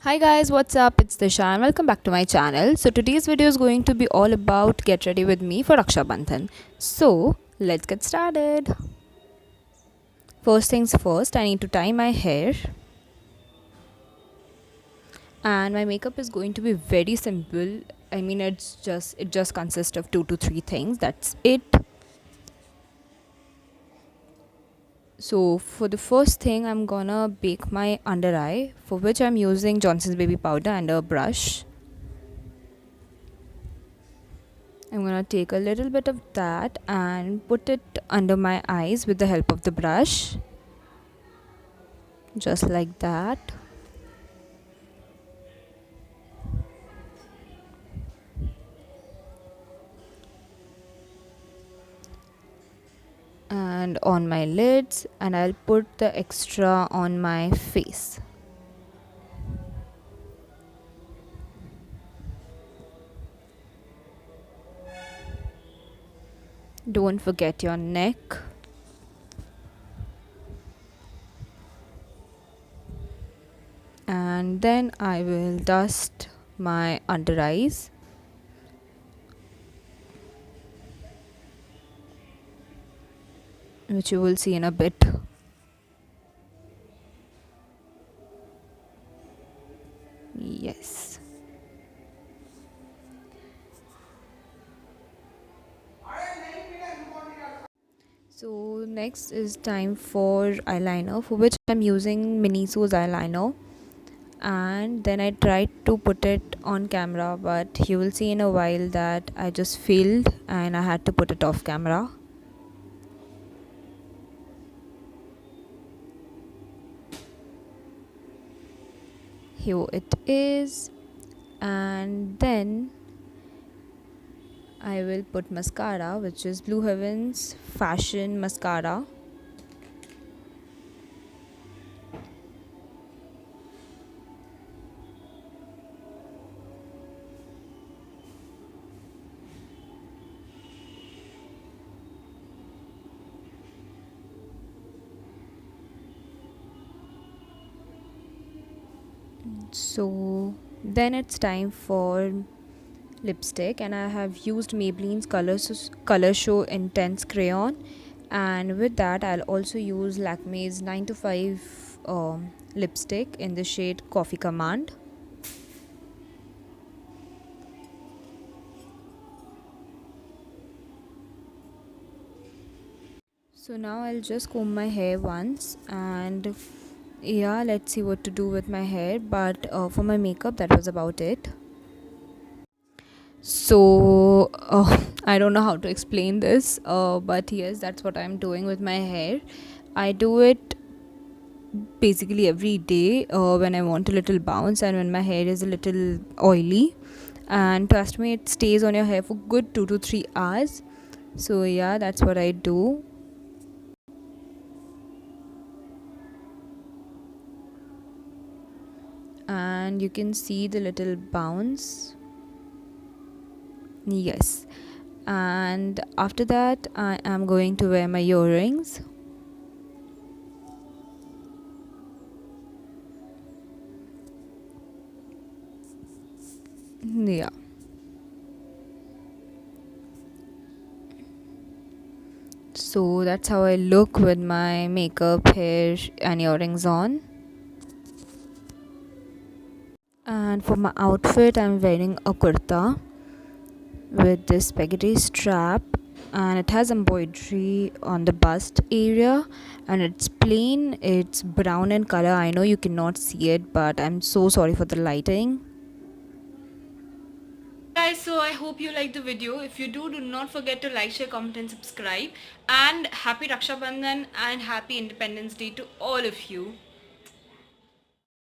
Hi guys, what's up? It's Disha and welcome back to my channel. So today's video is going to be all about get ready with me for Raksha Bandhan. So let's get started. First things first, I need to tie my hair, and my makeup is going to be very simple. I mean, it just consists of 2 to 3 things. That's it. So for the first thing, I'm gonna bake my under eye, for which I'm using Johnson's baby powder and a brush. I'm gonna take a little bit of that and put it under my eyes with the help of the brush, just like that. And on my lids, and I'll put the extra on my face. Don't forget your neck. And then I will dust my under eyes. Which you will see in a bit. Yes. So next is time for eyeliner, for which I'm using Miniso's eyeliner. And then I tried to put it on camera, but you will see in a while that I just failed and I had to put it off camera. Here it is. And then I will put mascara, which is Blue Heaven's Fashion Mascara. So then it's time for lipstick, and I have used Maybelline's Color Show Intense Crayon, and with that I'll also use Lakme's 9 to 5 lipstick in the shade Coffee Command. So now I'll just comb my hair once, and yeah, let's see what to do with my hair. But for my makeup, that was about it. So I don't know how to explain this, but yes, that's what I'm doing with my hair. I do it basically every day when I want a little bounce and when my hair is a little oily. And trust me, it stays on your hair for good 2 to 3 hours. So yeah, that's what I do. And you can see the little bounce. Yes. And after that, I am going to wear my earrings. Yeah. So that's how I look with my makeup, hair, and earrings on. And for my outfit, I'm wearing a kurta with this spaghetti strap, and it has embroidery on the bust area, and it's plain. It's brown in color. I know you cannot see it, but I'm so sorry for the lighting. Guys, so I hope you liked the video. If you do not forget to like, share, comment and subscribe. And happy Raksha Bandhan and happy Independence Day to all of you.